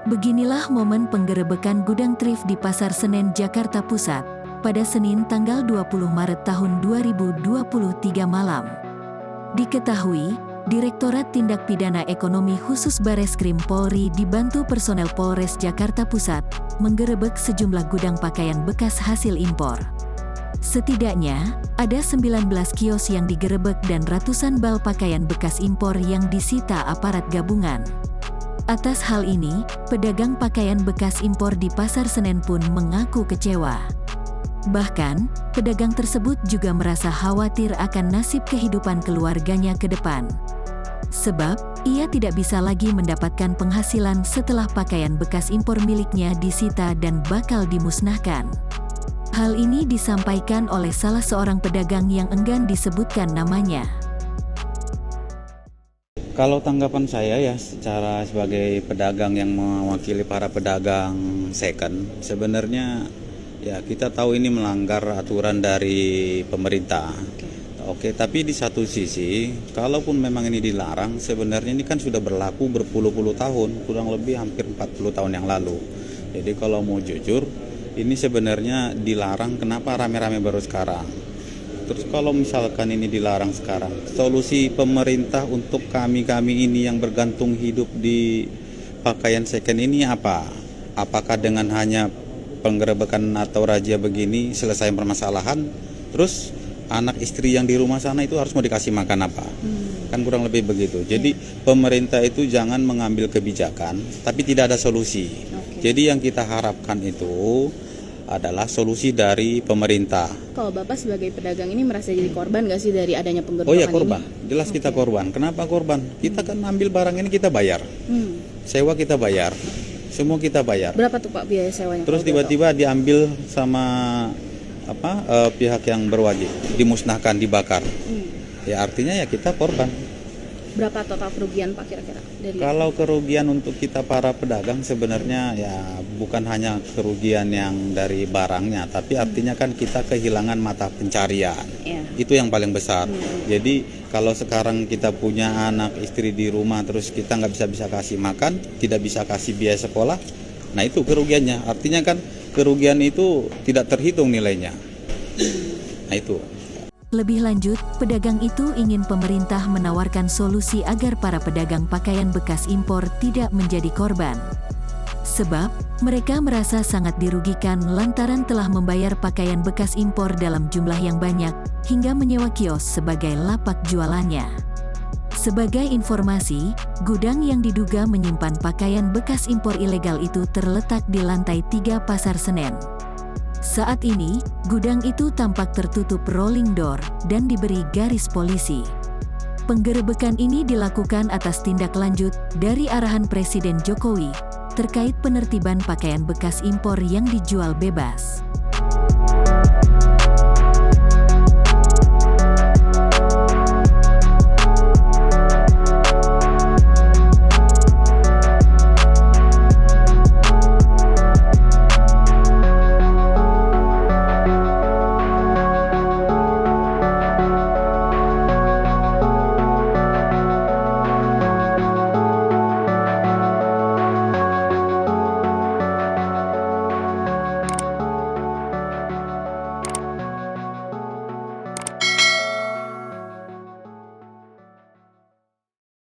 Beginilah momen penggerebekan gudang thrift di Pasar Senen, Jakarta Pusat, pada Senin tanggal 20 Maret tahun 2023 malam. Diketahui, Direktorat Tindak Pidana Ekonomi Khusus Bareskrim Polri dibantu personel Polres Jakarta Pusat, menggerebek sejumlah gudang pakaian bekas hasil impor. Setidaknya, ada 19 kios yang digerebek dan ratusan bal pakaian bekas impor yang disita aparat gabungan. Atas hal ini, pedagang pakaian bekas impor di Pasar Senen pun mengaku kecewa. Bahkan, pedagang tersebut juga merasa khawatir akan nasib kehidupan keluarganya ke depan. Sebab, ia tidak bisa lagi mendapatkan penghasilan setelah pakaian bekas impor miliknya disita dan bakal dimusnahkan. Hal ini disampaikan oleh salah seorang pedagang yang enggan disebutkan namanya. Kalau tanggapan saya ya, secara sebagai pedagang yang mewakili para pedagang second, sebenarnya ya kita tahu ini melanggar aturan dari pemerintah. Oke, tapi di satu sisi, kalaupun memang ini dilarang, sebenarnya ini kan sudah berlaku berpuluh-puluh tahun, kurang lebih hampir 40 tahun yang lalu. Jadi kalau mau jujur, ini sebenarnya dilarang, kenapa rame-rame baru sekarang? Terus kalau misalkan ini dilarang sekarang, solusi pemerintah untuk kami-kami ini yang bergantung hidup di pakaian second ini apa? Apakah dengan hanya penggerebekan atau razia begini selesai permasalahan? Terus anak istri yang di rumah sana itu harus mau dikasih makan apa? Kan kurang lebih begitu. Jadi pemerintah itu jangan mengambil kebijakan, tapi tidak ada solusi. Jadi yang kita harapkan itu adalah solusi dari pemerintah. Kalau Bapak sebagai pedagang ini merasa jadi korban nggak sih dari adanya penggerbekan ini? Oh ya korban, ini? Jelas kita korban. Kenapa korban? Kita kan ambil barang ini kita bayar, sewa kita bayar, semua kita bayar. Berapa tuh Pak biaya sewanya? Terus tiba-tiba diambil sama pihak yang berwajib, dimusnahkan, dibakar. Ya artinya ya kita korban. Berapa total kerugian Pak kira-kira? Kalau kerugian untuk kita para pedagang sebenarnya ya bukan hanya kerugian yang dari barangnya, tapi artinya kan kita kehilangan mata pencarian. Itu yang paling besar. Jadi kalau sekarang kita punya anak istri di rumah terus kita nggak bisa kasih makan, tidak bisa kasih biaya sekolah, nah itu kerugiannya. Artinya kan kerugian itu tidak terhitung nilainya. Nah itu. Lebih lanjut, pedagang itu ingin pemerintah menawarkan solusi agar para pedagang pakaian bekas impor tidak menjadi korban. Sebab, mereka merasa sangat dirugikan lantaran telah membayar pakaian bekas impor dalam jumlah yang banyak, hingga menyewa kios sebagai lapak jualannya. Sebagai informasi, gudang yang diduga menyimpan pakaian bekas impor ilegal itu terletak di lantai 3 Pasar Senen. Saat ini, gudang itu tampak tertutup rolling door dan diberi garis polisi. Penggerebekan ini dilakukan atas tindak lanjut dari arahan Presiden Jokowi terkait penertiban pakaian bekas impor yang dijual bebas.